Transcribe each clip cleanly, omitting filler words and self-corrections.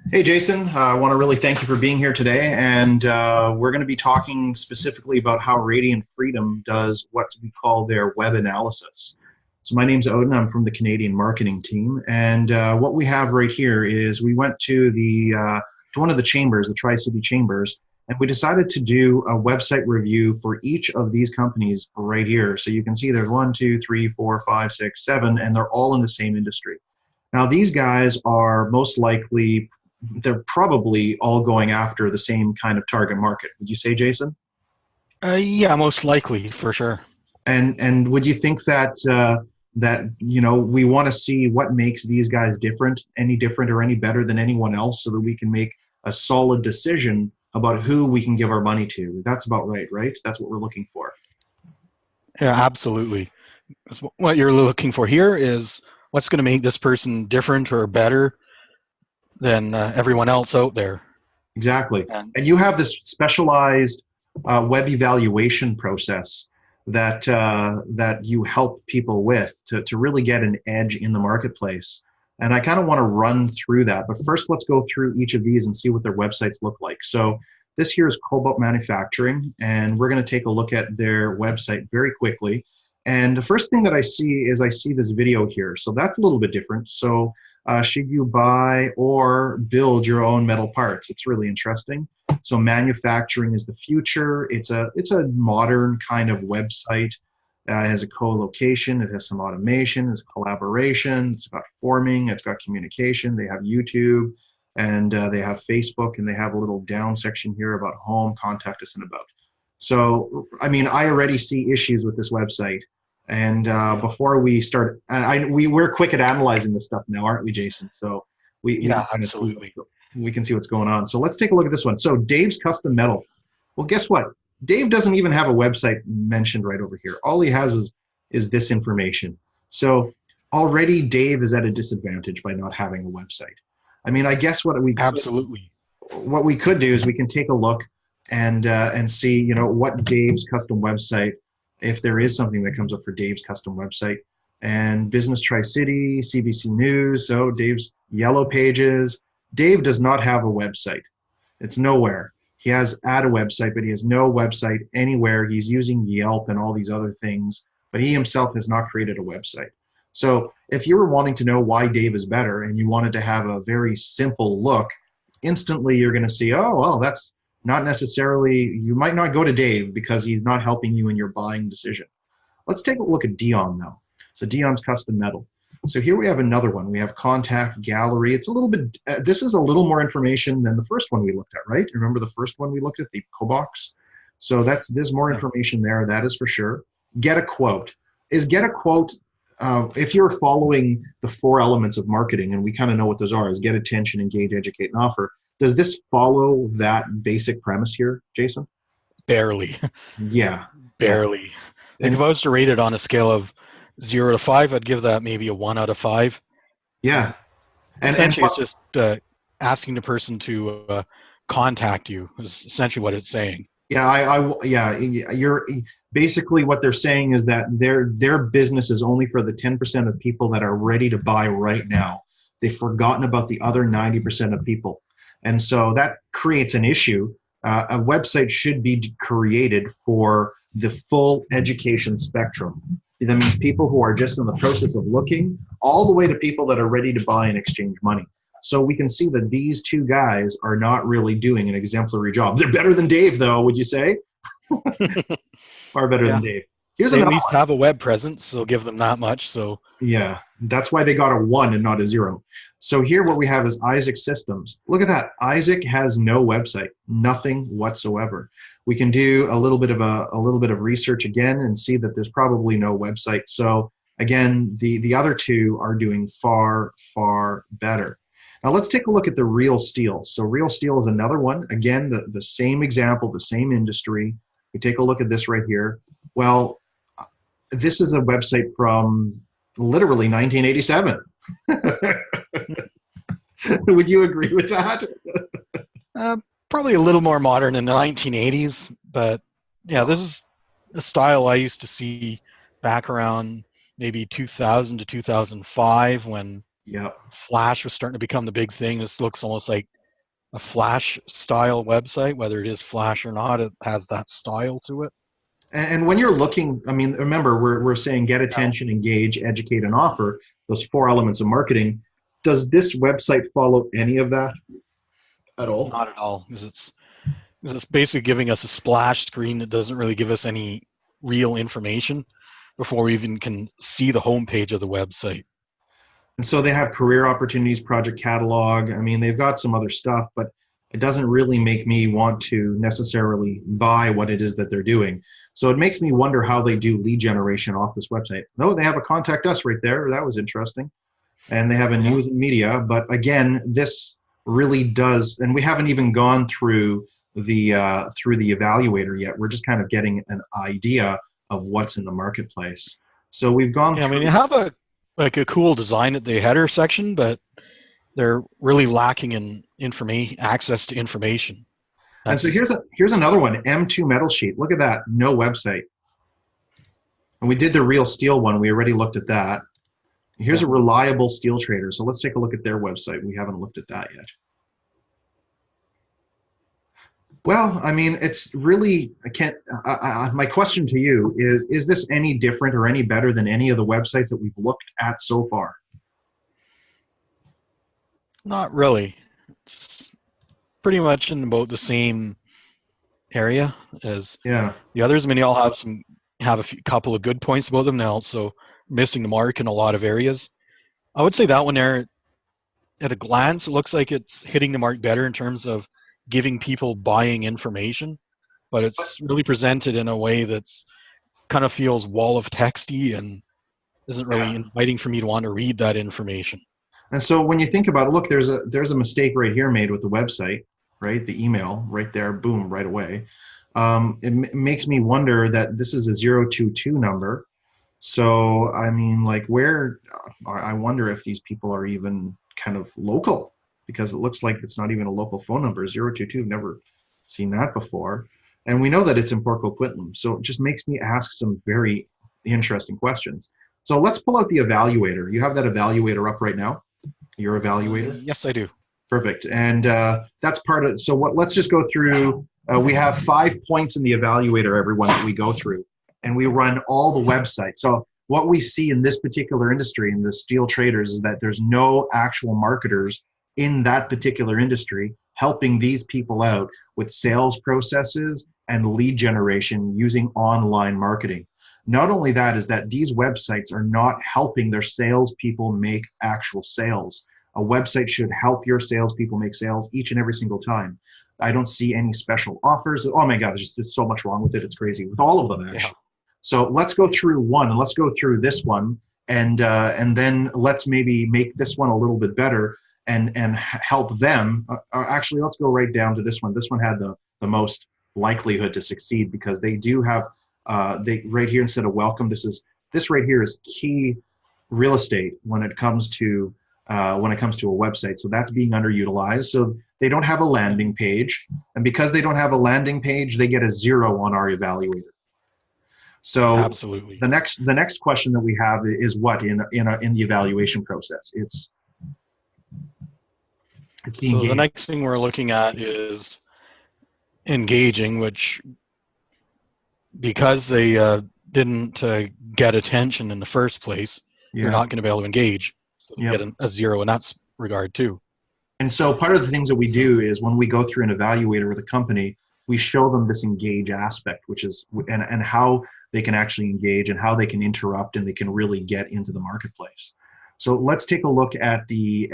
Hey, Jason. I want to really thank you for being here today. And we're going to be talking specifically about how Radiant Freedom does what we call their web analysis. So, my name's Odin. I'm from the Canadian marketing team. And what we have right here is we went to to one of the chambers, the Tri City Chambers, and we decided to do a website review for each of these companies right here. So, you can see there's one, two, three, four, five, six, seven, and they're all in the same industry. Now, these guys are most likely they're probably all going after the same kind of target market. Would you say, Jason? Yeah, most likely, for sure. And would you think that we want to see what makes these guys different or any better than anyone else, so that we can make a solid decision about who we can give our money to? That's about right, right? That's what we're looking for. Yeah, absolutely. What you're looking for here is what's going to make this person different or better than everyone else out there. Exactly. And And you have this specialized web evaluation process that you help people with to really get an edge in the marketplace. And I kind of want to run through that. But first, let's go through each of these and see what their websites look like. So this here is Cobalt Manufacturing, and we're going to take a look at their website very quickly. And the first thing that I see this video here. So that's a little bit different. So should you buy or build your own metal parts? It's really interesting. So manufacturing is the future. It's a modern kind of website. It has a co-location. It has some automation. It's collaboration. It's got forming. It's got communication. They have YouTube, and they have Facebook, and they have a little down section here about home, contact us, and about. So, I mean, I already see issues with this website. And before we start, we're quick at analyzing this stuff now, aren't we, Jason? So we yeah, can kind of see absolutely. we can see what's going on. So let's take a look at this one. So Dave's Custom Metal. Well, guess what? Dave doesn't even have a website mentioned right over here. All he has is this information. So already Dave is at a disadvantage by not having a website. I mean, I guess Absolutely. what we could do is we can take a look and see, what Dave's custom website, if there is something that comes up for Dave's custom website. And Business Tri-City, CBC News, so Dave's Yellow Pages. Dave does not have a website. It's nowhere. He has a website, but he has no website anywhere. He's using Yelp and all these other things, but he himself has not created a website. So if you were wanting to know why Dave is better and you wanted to have a very simple look, instantly you're going to see, oh, well, that's not necessarily, you might not go to Dave because he's not helping you in your buying decision. Let's take a look at Dion now. So Dion's Custom Metal. So here we have another one. We have Contact Gallery. It's a little bit, this is a little more information than the first one we looked at, right? Remember the first one we looked at, the Cobox? So there's more information there, that is for sure. Get a quote. Is get a quote, if you're following the four elements of marketing, and we kind of know what those are, is get attention, engage, educate, and offer. Does this follow that basic premise here, Jason? Barely. Yeah, yeah. Barely. Like if And I was to rate it on a scale of 0 to 5, I'd give that maybe a 1 out of 5. yeah, And and essentially, it's just asking the person to contact you is essentially what it's saying. yeah, yeah, you're basically what they're saying is that their business is only for the 10% of people that are ready to buy right now. They've forgotten about the other 90% of people. And so that creates an issue. A website should be created for the full education spectrum. That means people who are just in the process of looking, all the way to people that are ready to buy and exchange money. So we can see that these two guys are not really doing an exemplary job. They're better than Dave, though, would you say? Far better than Yeah. Dave. Here's They at another least one. have a web presence, so give them that much. So Yeah, that's why they got a 1 and not a 0. So here what we have is Isaac Systems. Look at that. Isaac has no website, nothing whatsoever. We can do a little bit of research again and see that there's probably no website. So again, the other two are doing far, far better. Now let's take a look at the Real Steel. So Real Steel is another one. Again, the same example, the same industry. We take a look at this right here. Well, this is a website from literally 1987. Would you agree with that? uh, probably a little more modern in the 1980s, but yeah, this is a style I used to see back around maybe 2000 to 2005 when Yep. Flash was starting to become the big thing. This looks almost like a Flash style website, whether it is Flash or not. It has that style to it. And when you're looking, I mean, remember, we're saying get Yeah. attention, engage, educate, and offer, those four elements of marketing. Does this website follow any of that at all? Not at all, because it's basically giving us a splash screen that doesn't really give us any real information before we even can see the homepage of the website. And so they have career opportunities, project catalog. I mean, they've got some other stuff, but it doesn't really make me want to necessarily buy what it is that they're doing. So it makes me wonder how they do lead generation off this website. No, they have a contact us right there. That was interesting. And they have a Yeah. news and media. But again, this really does, and we haven't even gone through the evaluator yet. We're just kind of getting an idea of what's in the marketplace. So we've gone Yeah, I mean, you through. have a cool design at the header section, but they're really lacking in access to information. And so That's here's another one, M2 metal sheet. Look at that, no website. And we did the real steel one. We already looked at that. Here's yeah. a reliable steel trader. So let's take a look at their website. We haven't looked at that yet. Well, I mean, it's really, I can't, my question to you is this any different or any better than any of the websites that we've looked at so far? Not really. It's pretty much in about the same area as Yeah. the others. I mean, they all have a couple of good points about them. They're also missing the mark in a lot of areas. I would say that one there, at a glance, it looks like it's hitting the mark better in terms of giving people buying information, but it's really presented in a way that's kind of feels wall of texty and isn't really Yeah. inviting for me to want to read that information. And so when you think about it, look, there's a mistake right here made with the website, right? The email right there, boom, right away. It makes me wonder that this is a 022 number. So, I mean, like where, I wonder if these people are even kind of local, because it looks like it's not even a local phone number, 022. I've never seen that before. And we know that it's in Port Coquitlam. So it just makes me ask some very interesting questions. So let's pull out the evaluator. You have that evaluator up right now? Your evaluator? Yes, I do. Perfect. And that's part of, so what, let's just go through, we have 5 points in the evaluator, everyone, that we go through, and we run all the websites. So what we see in this particular industry, in the steel traders, is that there's no actual marketers in that particular industry helping these people out with sales processes and lead generation using online marketing. Not only that, is that these websites are not helping their salespeople make actual sales. A website should help your salespeople make sales each and every single time. I don't see any special offers. Oh my God, there's just so much wrong with it. It's crazy with all of them, actually. Yeah. So let's go through one, and let's go through this one, and then let's maybe make this one a little bit better and help them. Actually, let's go right down to this one. This one had the most likelihood to succeed because they do have they right here instead of welcome. This right here is key real estate when it comes to a website. So that's being underutilized. So they don't have a landing page, and because they don't have a landing page, they get a 0 on our evaluator. So Absolutely. the next question that we have is what in the evaluation process? It's the So engagement. the next thing we're looking at is engaging, which because they didn't get attention in the first place, you're not going to be able to engage. So you Yep. get a 0 in that regard too. And so part of the things that we do is when we go through an evaluator with a company, we show them this engage aspect, which is and how they can actually engage and how they can interrupt and they can really get into the marketplace. So let's take a look at the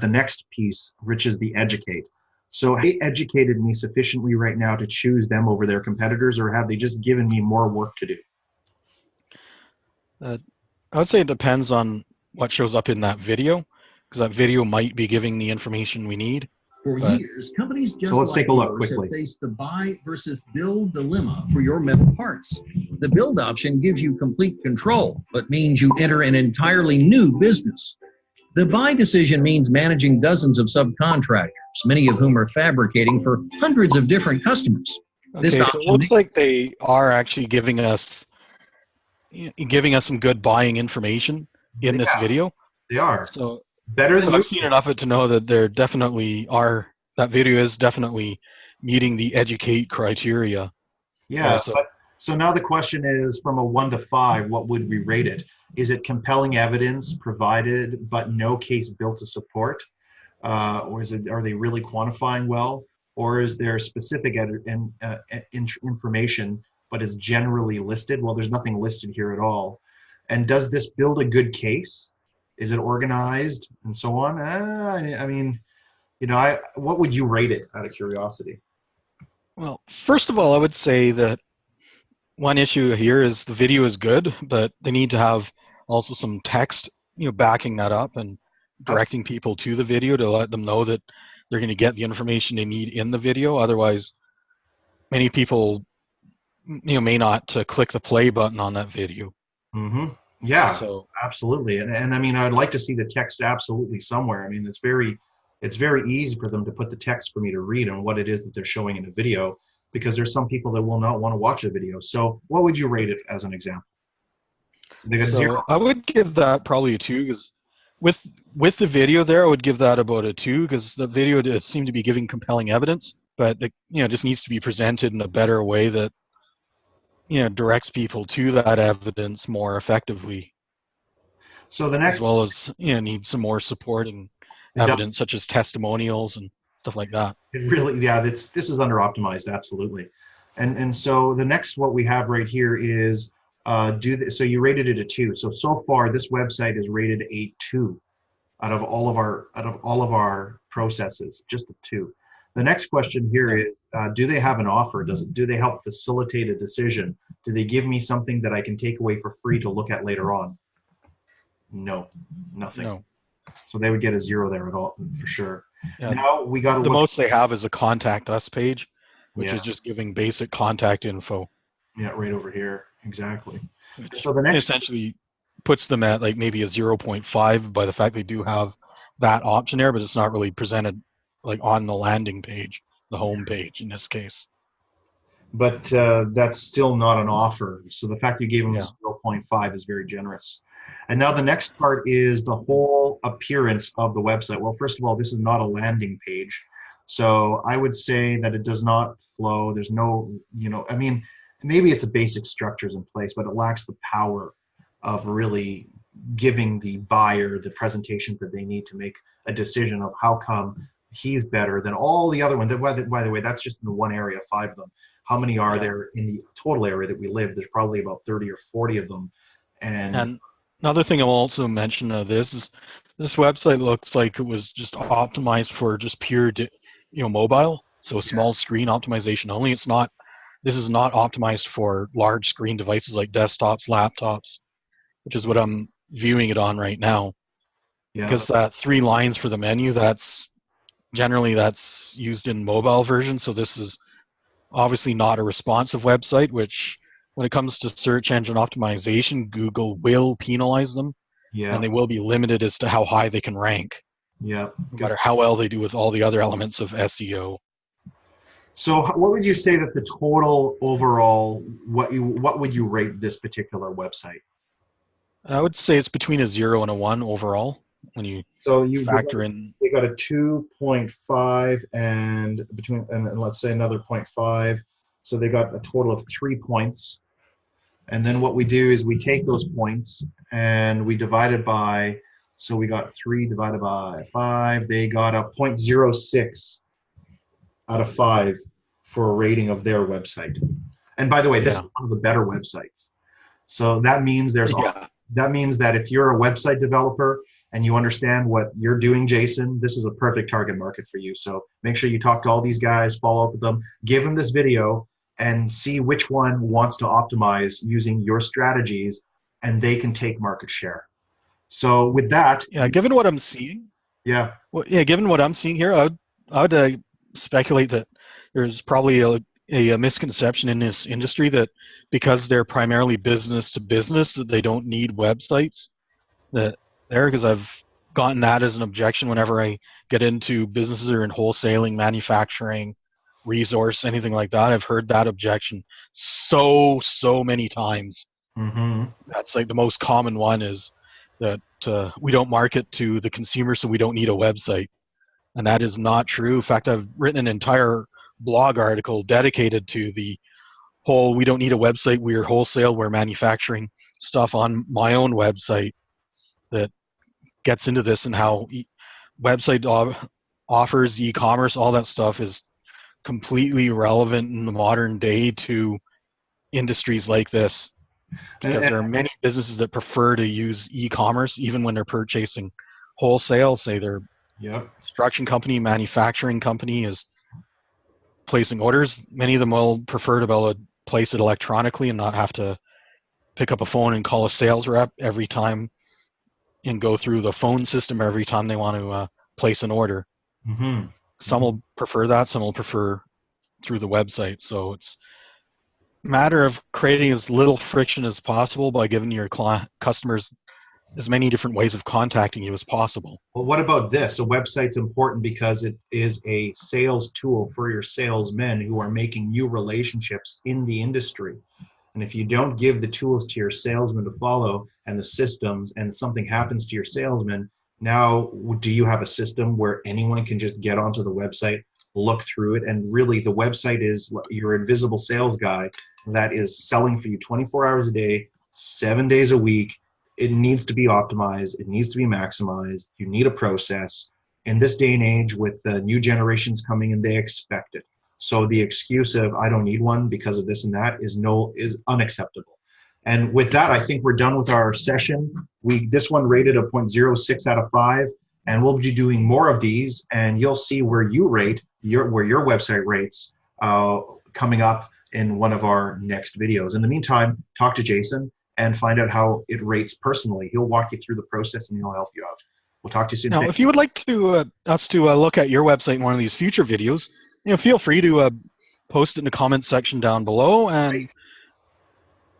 next piece, which is the educate. So have they educated me sufficiently right now to choose them over their competitors, or have they just given me more work to do? I would say it depends on what shows up in that video, because that video might be giving the information we need. For But- years, companies just So let's like take a look yours quickly. have faced the buy versus build dilemma for your metal parts. The build option gives you complete control, but means you enter an entirely new business. The buy decision means managing dozens of subcontractors, many of whom are fabricating for hundreds of different customers. This Okay, so it option looks like they are actually giving us some good buying information in this Yeah. video. They are So, better so than I've you. seen enough of it to know that there definitely are, that video is definitely meeting the educate criteria Yeah, also. but so now the question is, from a 1 to 5, what would we rate it? Is it compelling evidence provided but no case built to support? Or is it, are they really quantifying well? Or is there specific information, but it's generally listed? Well, there's nothing listed here at all. And does this build a good case? Is it organized and so on? I mean, what would you rate it out of curiosity? Well, first of all, I would say that one issue here is the video is good, but they need to have also some text, backing that up and directing people to the video to let them know that they're going to get the information they need in the video. Otherwise, many people, may not click the play button on that video. Mm-hmm. Yeah, So, absolutely. And I mean, I'd like to see the text absolutely somewhere. I mean, it's very easy for them to put the text for me to read on what it is that they're showing in a video, because there's some people that will not want to watch a video. So what would you rate it as an example? So they got so zero. I would give that probably a 2 because with the video there, I would give that about a 2 because the video does seem to be giving compelling evidence, but it, just needs to be presented in a better way that directs people to that evidence more effectively, So the as next, well as need some more supporting it does. evidence such as testimonials and stuff like that. It really, yeah, this is under optimized, absolutely. And so the next, what we have right here is so you rated it a 2. So far this website is rated a 2 out of all of our processes, just a 2. The next question here Yeah. is, do they have an offer? Do they help facilitate a decision? Do they give me something that I can take away for free to look at later on? No, nothing. No. So they would get a 0 there at all for sure. Yeah. Now we got to The look. most they have is a contact us page, which Yeah, is just giving basic contact info, yeah, right over here, exactly. which So the next, essentially puts them at like maybe a 0.5 by the fact they do have that option there, but it's not really presented like on the landing page, the home page in this case. but that's still not an offer. So the fact you gave them Yeah. 0.5 is very generous. And now the next part is the whole appearance of the website. Well, first of all, this is not a landing page. So I would say that it does not flow. There's no, I mean, maybe it's a basic structures in place, but it lacks the power of really giving the buyer the presentation that they need to make a decision of how come he's better than all the other ones. By the way, that's just in the one area, 5 of them. How many are Yeah. there in the total area that we live? There's probably about 30 or 40 of them. And And another thing I'll also mention of this is this website looks like it was just optimized for just pure, mobile. So small screen optimization only. It's not. This is not optimized for large screen devices like desktops, laptops, which is what I'm viewing it on right now. yeah, Because that 3 lines for the menu, that's used in mobile version. So this is obviously not a responsive website, which when it comes to search engine optimization, Google will penalize them and yeah, they will be limited as to how high they can rank, yeah. no Good. matter how well they do with all the other elements of SEO. So what would you say that the total overall, what would you rate this particular website? I would say it's between a 0 and a 1 overall when you So factor in. they got a 2.5 and between, and let's say another 0.5. So they got a total of 3 points. And then what we do is we take those points and we divide it by, so we got 3 divided by 5. They got a 0.06 out of 5 for a rating of their website. And by the way, this is Yeah. one of the better websites. So that means Yeah. that means that if you're a website developer and you understand what you're doing, Jason, this is a perfect target market for you. So make sure you talk to all these guys, follow up with them, give them this video, and see which one wants to optimize using your strategies, and they can take market share. So with that, Yeah. Given what I'm seeing, yeah, given what I'm seeing here, I would speculate that there's probably a misconception in this industry that because they're primarily business to business, that they don't need websites. That there, because I've gotten that as an objection whenever I get into businesses or in wholesaling, manufacturing, resource, anything like that. I've heard that objection so many times. mm-hmm, That's like the most common one is that we don't market to the consumer, so we don't need a website. And that is not true. In fact, I've written an entire blog article dedicated to the whole we don't need a website, we're wholesale, we're manufacturing stuff on my own website that gets into this and how website offers, e-commerce, all that stuff is completely relevant in the modern day to industries like this, because And there are many businesses that prefer to use e-commerce even when they're purchasing wholesale. Say their yep. construction company, manufacturing company is placing orders. Many of them will prefer to be able to place it electronically and not have to pick up a phone and call a sales rep every time and go through the phone system every time they want to place an order. Mm-hmm. Some will prefer that, some will prefer through the website. So it's a matter of creating as little friction as possible by giving your customers as many different ways of contacting you as possible. Well, what about this? A website's important because it is a sales tool for your salesmen who are making new relationships in the industry. And if you don't give the tools to your salesmen to follow and the systems, and something happens to your salesmen, now do you have a system where anyone can just get onto the website, look through it, and really the website is your invisible sales guy that is selling for you 24 hours a day, 7 days a week. It needs to be optimized. It needs to be maximized. You need a process. In this day and age, with new generations coming in, they expect it. So the excuse of I don't need one because of this and that is unacceptable. And with that, I think we're done with our session. This one rated a 0.06 out of 5, and we'll be doing more of these, and you'll see where you rate where your website rates coming up in one of our next videos. In the meantime, talk to Jason and find out how it rates personally. He'll walk you through the process and he'll help you out. We'll talk to you soon. Now, if you would like to us to look at your website in one of these future videos, feel free to post it in the comments section down below, and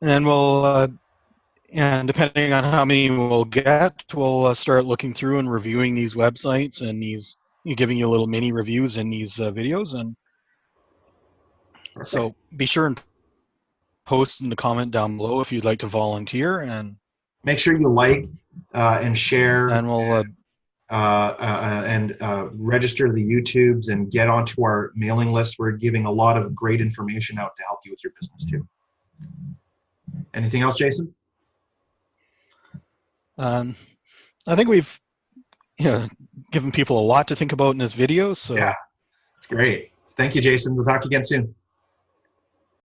we'll and depending on how many we'll get, we'll start looking through and reviewing these websites and these, giving you little mini reviews in these videos. And Perfect. So be sure and post in the comment down below if you'd like to volunteer, and make sure you like and share, and we'll register the YouTubes and get onto our mailing list. We're giving a lot of great information out to help you with your business too. Anything else, Jason? I think we've given people a lot to think about in this video. So yeah, it's great. Thank you, Jason. We'll talk to you again soon.